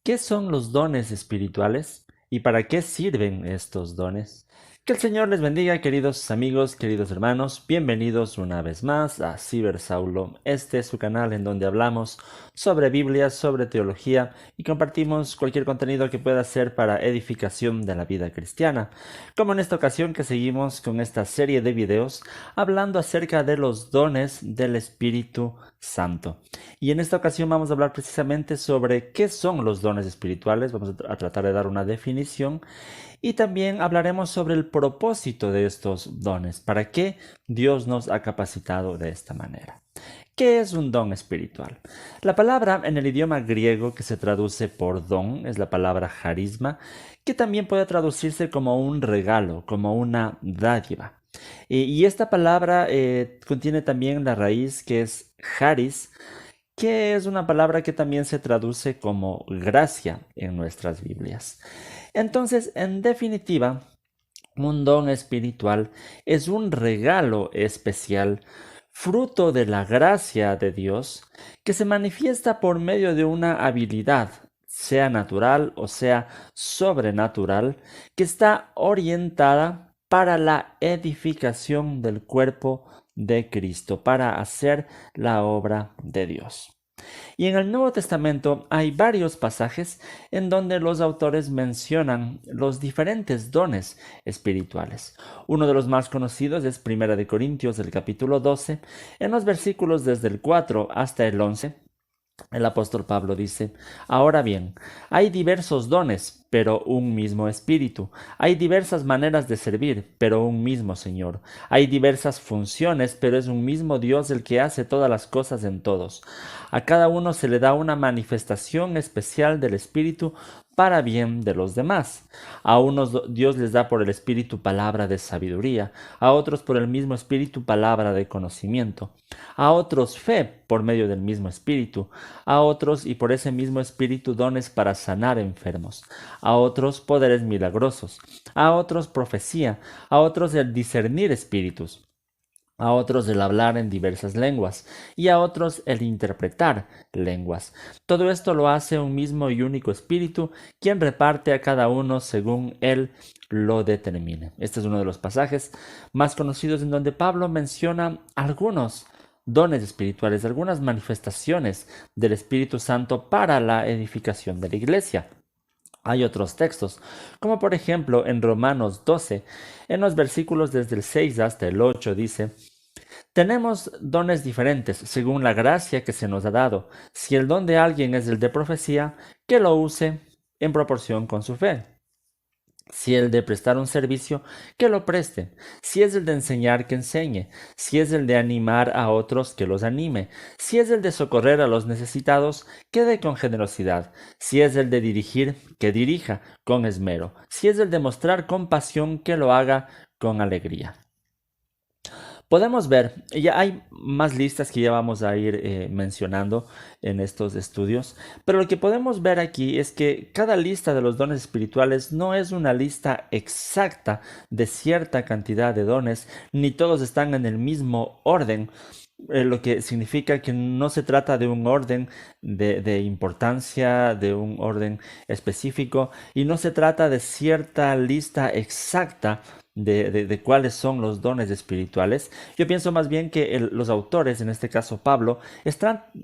¿Qué son los dones espirituales y para qué sirven estos dones? Que el Señor les bendiga, queridos amigos, queridos hermanos. Bienvenidos una vez más a Cibersaulo. Este es su canal en donde hablamos sobre Biblia, sobre teología y compartimos cualquier contenido que pueda ser para edificación de la vida cristiana. Como en esta ocasión que seguimos con esta serie de videos hablando acerca de los dones del Espíritu Santo. Y en esta ocasión vamos a hablar precisamente sobre qué son los dones espirituales. Vamos a tratar de dar una definición y también hablaremos sobre el propósito de estos dones, para qué Dios nos ha capacitado de esta manera. ¿Qué es un don espiritual? La palabra en el idioma griego que se traduce por don es la palabra charisma, que también puede traducirse como un regalo, como una dádiva. Y esta palabra contiene también la raíz que es charis, que es una palabra que también se traduce como gracia en nuestras Biblias. Entonces, en definitiva, un don espiritual es un regalo especial, fruto de la gracia de Dios, que se manifiesta por medio de una habilidad, sea natural o sea sobrenatural, que está orientada para la edificación del cuerpo de Cristo, para hacer la obra de Dios. Y en el Nuevo Testamento hay varios pasajes en donde los autores mencionan los diferentes dones espirituales. Uno de los más conocidos es Primera de Corintios, del capítulo 12, en los versículos desde el 4 hasta el 11. El apóstol Pablo dice: Ahora bien, hay diversos dones, pero un mismo espíritu. Hay diversas maneras de servir, pero un mismo Señor. Hay diversas funciones, pero es un mismo Dios el que hace todas las cosas en todos. A cada uno se le da una manifestación especial del Espíritu para bien de los demás. A unos Dios les da por el Espíritu palabra de sabiduría, a otros por el mismo Espíritu palabra de conocimiento, a otros fe por medio del mismo Espíritu, a otros y por ese mismo Espíritu dones para sanar enfermos, a otros poderes milagrosos, a otros profecía, a otros el discernir espíritus, a otros el hablar en diversas lenguas, y a otros el interpretar lenguas. Todo esto lo hace un mismo y único Espíritu, quien reparte a cada uno según Él lo determine. Este es uno de los pasajes más conocidos en donde Pablo menciona algunos dones espirituales, algunas manifestaciones del Espíritu Santo para la edificación de la iglesia. Hay otros textos, como por ejemplo en Romanos 12, en los versículos desde el 6 hasta el 8 dice: Tenemos dones diferentes según la gracia que se nos ha dado. Si el don de alguien es el de profecía, que lo use en proporción con su fe. Si el de prestar un servicio, que lo preste. Si es el de enseñar, que enseñe. Si es el de animar a otros, que los anime. Si es el de socorrer a los necesitados, que dé con generosidad. Si es el de dirigir, que dirija con esmero. Si es el de mostrar compasión, que lo haga con alegría. Podemos ver, ya hay más listas que ya vamos a ir mencionando en estos estudios, pero lo que podemos ver aquí es que cada lista de los dones espirituales no es una lista exacta de cierta cantidad de dones, ni todos están en el mismo orden, lo que significa que no se trata de un orden de importancia, de un orden específico, y no se trata de cierta lista exacta de cuáles son los dones espirituales. Yo pienso más bien que los autores, en este caso Pablo,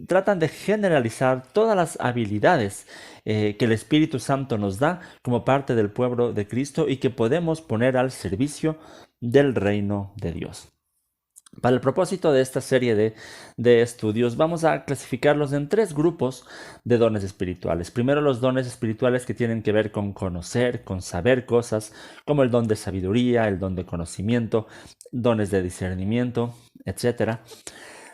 tratan de generalizar todas las habilidades que el Espíritu Santo nos da como parte del pueblo de Cristo y que podemos poner al servicio del reino de Dios. Para el propósito de esta serie de estudios, vamos a clasificarlos en tres grupos de dones espirituales. Primero, los dones espirituales que tienen que ver con conocer, con saber cosas, como el don de sabiduría, el don de conocimiento, dones de discernimiento, etcétera.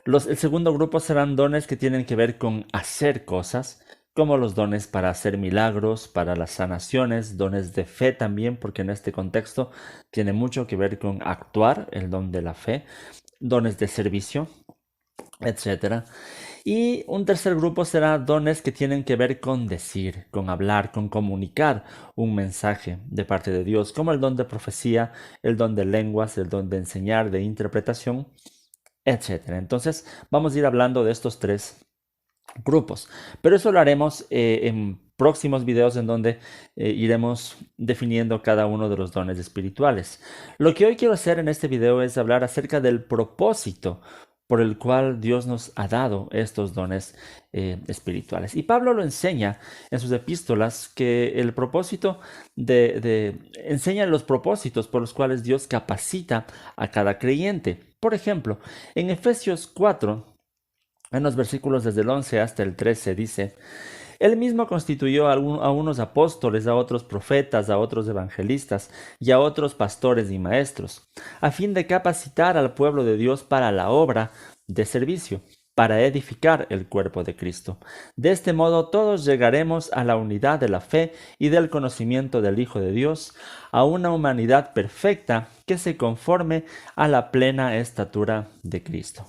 El segundo grupo serán dones que tienen que ver con hacer cosas, como los dones para hacer milagros, para las sanaciones, dones de fe también, porque en este contexto tiene mucho que ver con actuar, el don de la fe, dones de servicio, etcétera. Y un tercer grupo será dones que tienen que ver con decir, con hablar, con comunicar un mensaje de parte de Dios, como el don de profecía, el don de lenguas, el don de enseñar, de interpretación, etcétera. Entonces, vamos a ir hablando de estos tres grupos, pero eso lo haremos en próximos videos en donde iremos definiendo cada uno de los dones espirituales. Lo que hoy quiero hacer en este video es hablar acerca del propósito por el cual Dios nos ha dado estos dones espirituales. Y Pablo lo enseña en sus epístolas, que el propósito enseña los propósitos por los cuales Dios capacita a cada creyente. Por ejemplo, en Efesios 4, en los versículos desde el 11 hasta el 13 dice: Él mismo constituyó a unos apóstoles, a otros profetas, a otros evangelistas y a otros pastores y maestros, a fin de capacitar al pueblo de Dios para la obra de servicio, para edificar el cuerpo de Cristo. De este modo todos llegaremos a la unidad de la fe y del conocimiento del Hijo de Dios, a una humanidad perfecta que se conforme a la plena estatura de Cristo.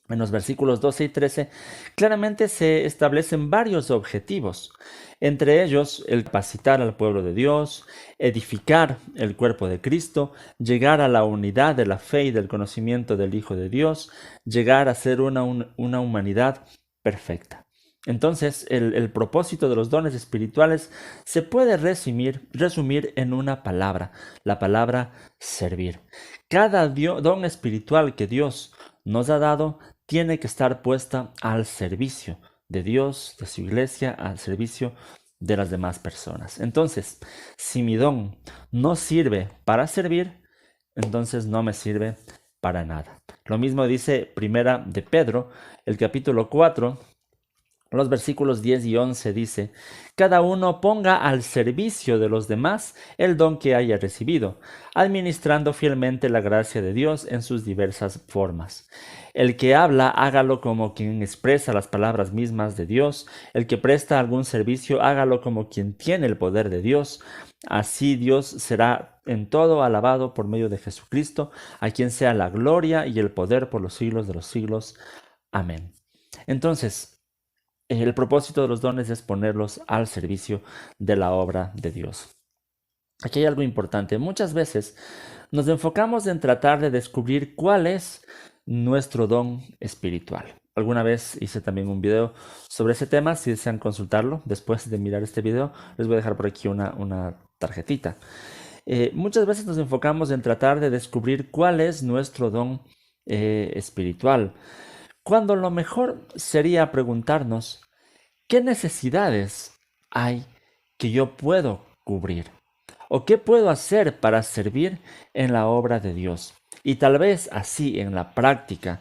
En los versículos 12 y 13 claramente se establecen varios objetivos, entre ellos el capacitar al pueblo de Dios, edificar el cuerpo de Cristo, llegar a la unidad de la fe y del conocimiento del Hijo de Dios, llegar a ser una humanidad perfecta. Entonces, el propósito de los dones espirituales se puede resumir en una palabra, la palabra servir. Cada don espiritual que Dios nos ha dado tiene que estar puesta al servicio de Dios, de su iglesia, al servicio de las demás personas. Entonces, si mi don no sirve para servir, entonces no me sirve para nada. Lo mismo dice Primera de Pedro, el capítulo 4, los versículos 10 y 11 dice: Cada uno ponga al servicio de los demás el don que haya recibido, administrando fielmente la gracia de Dios en sus diversas formas. El que habla, hágalo como quien expresa las palabras mismas de Dios. El que presta algún servicio, hágalo como quien tiene el poder de Dios. Así Dios será en todo alabado por medio de Jesucristo, a quien sea la gloria y el poder por los siglos de los siglos. Amén. Entonces, el propósito de los dones es ponerlos al servicio de la obra de Dios. Aquí hay algo importante. Muchas veces nos enfocamos en tratar de descubrir cuál es nuestro don espiritual. Alguna vez hice también un video sobre ese tema. Si desean consultarlo después de mirar este video, les voy a dejar por aquí una tarjetita. Muchas veces nos enfocamos en tratar de descubrir cuál es nuestro don espiritual, cuando lo mejor sería preguntarnos: ¿qué necesidades hay que yo puedo cubrir? ¿O qué puedo hacer para servir en la obra de Dios? Y tal vez así en la práctica,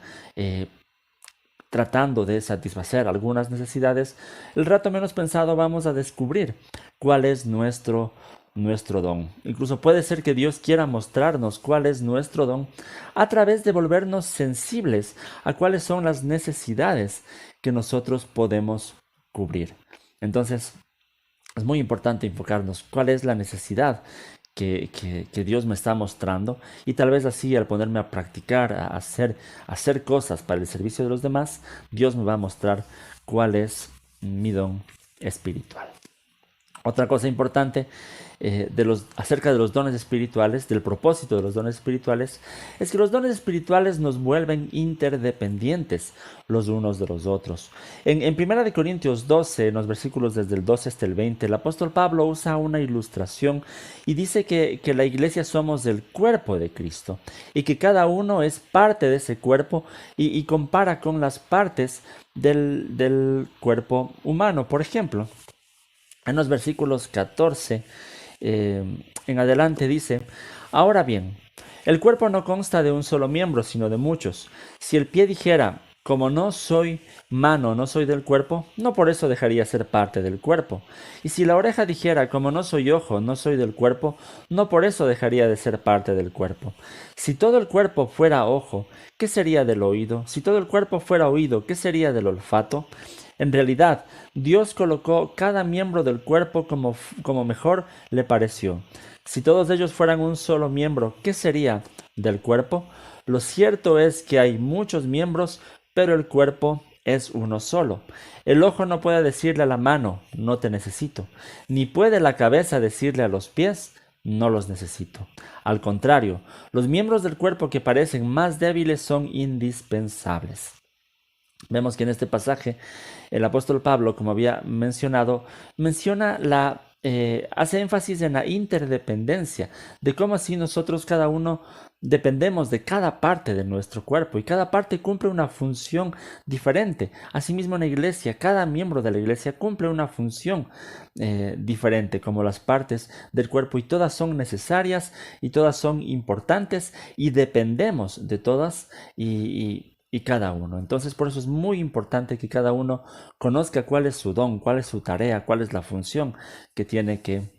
tratando de satisfacer algunas necesidades, el rato menos pensado vamos a descubrir cuál es nuestro don. Incluso puede ser que Dios quiera mostrarnos cuál es nuestro don a través de volvernos sensibles a cuáles son las necesidades que nosotros podemos cubrir. Entonces, es muy importante enfocarnos cuál es la necesidad que Dios me está mostrando, y tal vez así, al ponerme a practicar, a hacer cosas para el servicio de los demás, Dios me va a mostrar cuál es mi don espiritual. Otra cosa importante acerca de los dones espirituales, del propósito de los dones espirituales, es que los dones espirituales nos vuelven interdependientes los unos de los otros. En 1 Corintios 12, en los versículos desde el 12 hasta el 20, el apóstol Pablo usa una ilustración y dice que la iglesia somos el cuerpo de Cristo y que cada uno es parte de ese cuerpo, y compara con las partes del cuerpo humano. Por ejemplo, en los versículos 14 en adelante dice: Ahora bien, el cuerpo no consta de un solo miembro, sino de muchos. Si el pie dijera: como no soy mano, no soy del cuerpo, no por eso dejaría ser parte del cuerpo. Y si la oreja dijera: como no soy ojo, no soy del cuerpo, no por eso dejaría de ser parte del cuerpo. Si todo el cuerpo fuera ojo, ¿qué sería del oído? Si todo el cuerpo fuera oído, ¿qué sería del olfato? En realidad, Dios colocó cada miembro del cuerpo como mejor le pareció. Si todos ellos fueran un solo miembro, ¿qué sería del cuerpo? Lo cierto es que hay muchos miembros, pero el cuerpo es uno solo. El ojo no puede decirle a la mano: no te necesito, ni puede la cabeza decirle a los pies: no los necesito. Al contrario, los miembros del cuerpo que parecen más débiles son indispensables. Vemos que en este pasaje el apóstol Pablo, como había mencionado, hace énfasis en la interdependencia, de cómo así nosotros cada uno dependemos de cada parte de nuestro cuerpo y cada parte cumple una función diferente. Asimismo en la iglesia, cada miembro de la iglesia cumple una función diferente como las partes del cuerpo y todas son necesarias y todas son importantes y dependemos de todas y cada uno. Entonces por eso es muy importante que cada uno conozca cuál es su don, cuál es su tarea, cuál es la función que tiene que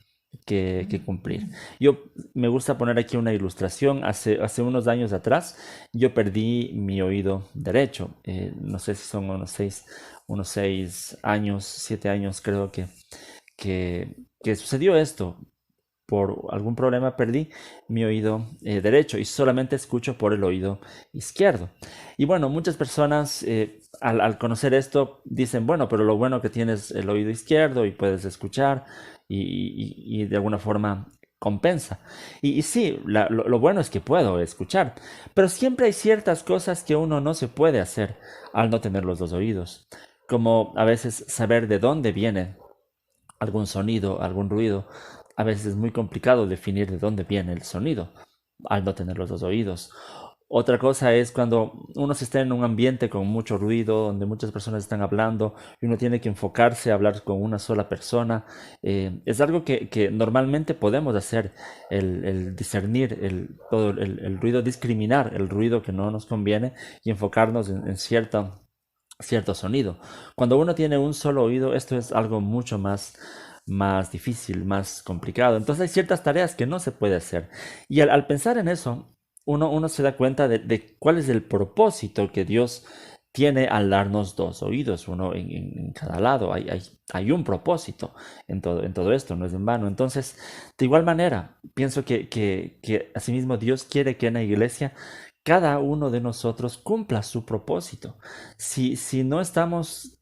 cumplir. Yo me gusta poner aquí una ilustración. Hace unos años atrás yo perdí mi oído derecho. No sé si son unos 6 años, 7 años creo que sucedió esto. Por algún problema perdí mi oído derecho y solamente escucho por el oído izquierdo. Y bueno, muchas personas al conocer esto dicen, bueno, pero lo bueno que tienes el oído izquierdo y puedes escuchar y de alguna forma compensa. Y sí, lo bueno es que puedo escuchar, pero siempre hay ciertas cosas que uno no se puede hacer al no tener los dos oídos, como a veces saber de dónde viene algún sonido, algún ruido. A veces es muy complicado definir de dónde viene el sonido al no tener los dos oídos. Otra cosa es cuando uno se está en un ambiente con mucho ruido, donde muchas personas están hablando y uno tiene que enfocarse a hablar con una sola persona. Es algo que normalmente podemos hacer, el discernir todo el ruido, discriminar el ruido que no nos conviene y enfocarnos en cierto sonido. Cuando uno tiene un solo oído, esto es algo mucho más difícil, más complicado. Entonces hay ciertas tareas que no se puede hacer. Y al pensar en eso, uno se da cuenta de cuál es el propósito que Dios tiene al darnos dos oídos, uno en cada lado. Hay un propósito en todo esto, no es en vano. Entonces, de igual manera, pienso que asimismo Dios quiere que en la iglesia cada uno de nosotros cumpla su propósito. Si no estamos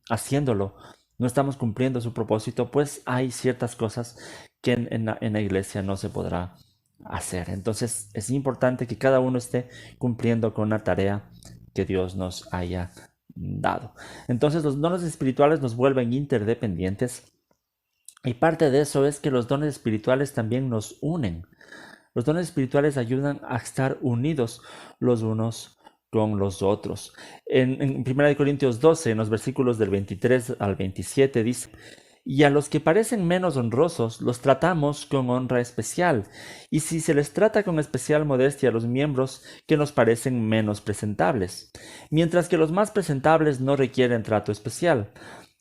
haciéndolo, no estamos cumpliendo su propósito, pues hay ciertas cosas que en la iglesia no se podrá hacer. Entonces es importante que cada uno esté cumpliendo con la tarea que Dios nos haya dado. Entonces los dones espirituales nos vuelven interdependientes y parte de eso es que los dones espirituales también nos unen. Los dones espirituales ayudan a estar unidos los unos con los otros. En 1 Corintios 12, en los versículos del 23 al 27, dice: y a los que parecen menos honrosos los tratamos con honra especial, y si se les trata con especial modestia a los miembros que nos parecen menos presentables, mientras que los más presentables no requieren trato especial.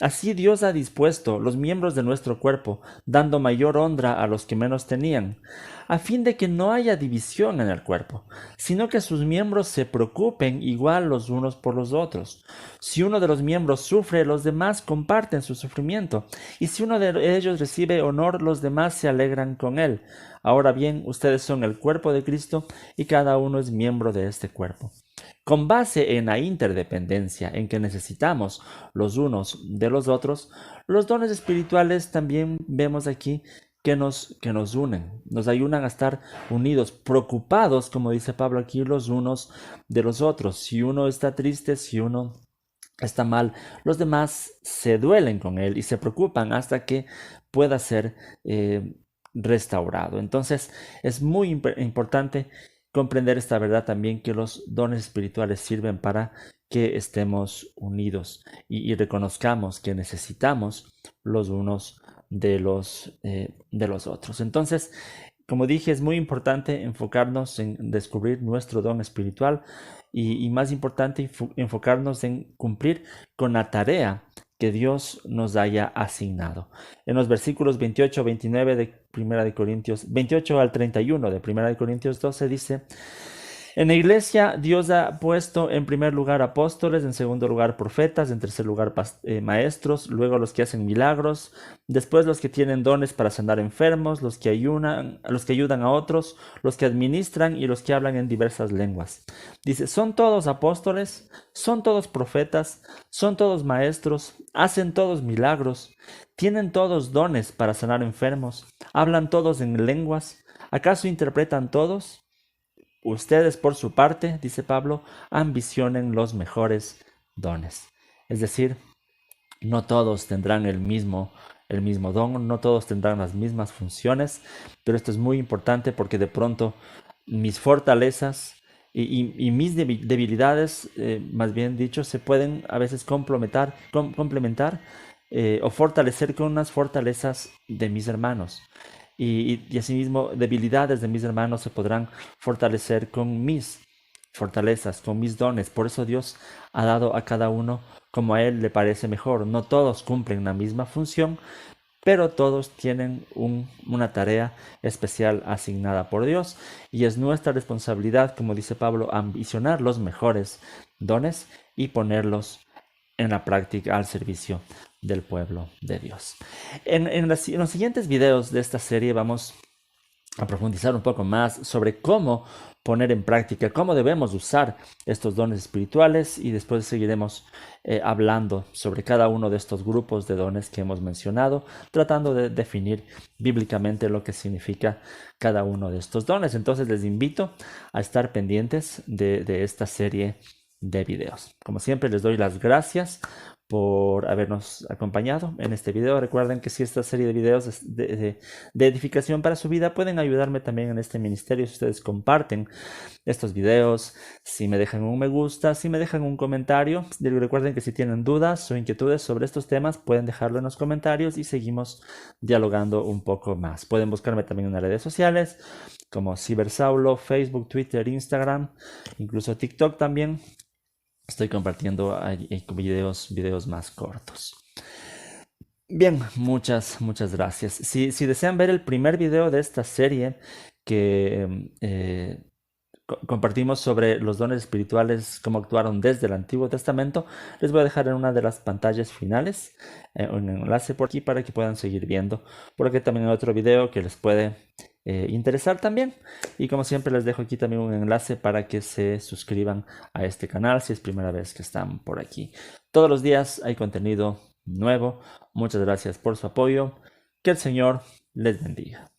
Así Dios ha dispuesto los miembros de nuestro cuerpo, dando mayor honra a los que menos tenían, a fin de que no haya división en el cuerpo, sino que sus miembros se preocupen igual los unos por los otros. Si uno de los miembros sufre, los demás comparten su sufrimiento, y si uno de ellos recibe honor, los demás se alegran con él. Ahora bien, ustedes son el cuerpo de Cristo y cada uno es miembro de este cuerpo. Con base en la interdependencia en que necesitamos los unos de los otros, los dones espirituales también vemos aquí que nos unen, nos ayudan a estar unidos, preocupados, como dice Pablo aquí, los unos de los otros. Si uno está triste, si uno está mal, los demás se duelen con él y se preocupan hasta que pueda ser restaurado. Entonces es muy importante comprender esta verdad también, que los dones espirituales sirven para que estemos unidos y reconozcamos que necesitamos los unos de los otros. Entonces, como dije, es muy importante enfocarnos en descubrir nuestro don espiritual y más importante, enfocarnos en cumplir con la tarea que Dios nos haya asignado. En los versículos 28, 29 de 1 28 al 31 de 1 Corintios 12 dice: en la iglesia Dios ha puesto en primer lugar apóstoles, en segundo lugar profetas, en tercer lugar maestros, luego los que hacen milagros, después los que tienen dones para sanar enfermos, los que ayudan a otros, los que administran y los que hablan en diversas lenguas. Dice, ¿son todos apóstoles? ¿Son todos profetas? ¿Son todos maestros? ¿Hacen todos milagros? ¿Tienen todos dones para sanar enfermos? ¿Hablan todos en lenguas? ¿Acaso interpretan todos? Ustedes, por su parte, dice Pablo, ambicionen los mejores dones. Es decir, no todos tendrán el mismo don, no todos tendrán las mismas funciones, pero esto es muy importante porque de pronto mis fortalezas y mis debilidades, más bien dicho, se pueden a veces complementar o fortalecer con unas fortalezas de mis hermanos. Y asimismo, debilidades de mis hermanos se podrán fortalecer con mis fortalezas, con mis dones. Por eso Dios ha dado a cada uno como a Él le parece mejor. No todos cumplen la misma función, pero todos tienen una tarea especial asignada por Dios y es nuestra responsabilidad, como dice Pablo, ambicionar los mejores dones y ponerlos en la práctica al servicio del pueblo de Dios. En los siguientes videos de esta serie vamos a profundizar un poco más sobre cómo poner en práctica, cómo debemos usar estos dones espirituales y después seguiremos hablando sobre cada uno de estos grupos de dones que hemos mencionado, tratando de definir bíblicamente lo que significa cada uno de estos dones. Entonces les invito a estar pendientes de esta serie de videos. Como siempre les doy las gracias por habernos acompañado en este video. Recuerden que si esta serie de videos es de edificación para su vida, pueden ayudarme también en este ministerio si ustedes comparten estos videos, si me dejan un me gusta, si me dejan un comentario. Recuerden que si tienen dudas o inquietudes sobre estos temas, pueden dejarlo en los comentarios y seguimos dialogando un poco más. Pueden buscarme también en las redes sociales como Cibersaulo, Facebook, Twitter, Instagram, incluso TikTok también. Estoy compartiendo videos más cortos. Bien, muchas gracias. Si desean ver el primer video de esta serie que compartimos sobre los dones espirituales, cómo actuaron desde el Antiguo Testamento, les voy a dejar en una de las pantallas finales un enlace por aquí para que puedan seguir viendo. Por aquí también hay otro video que les puede interesar también. Y como siempre les dejo aquí también un enlace para que se suscriban a este canal si es primera vez que están por aquí. Todos los días hay contenido nuevo. Muchas gracias por su apoyo. Que el Señor les bendiga.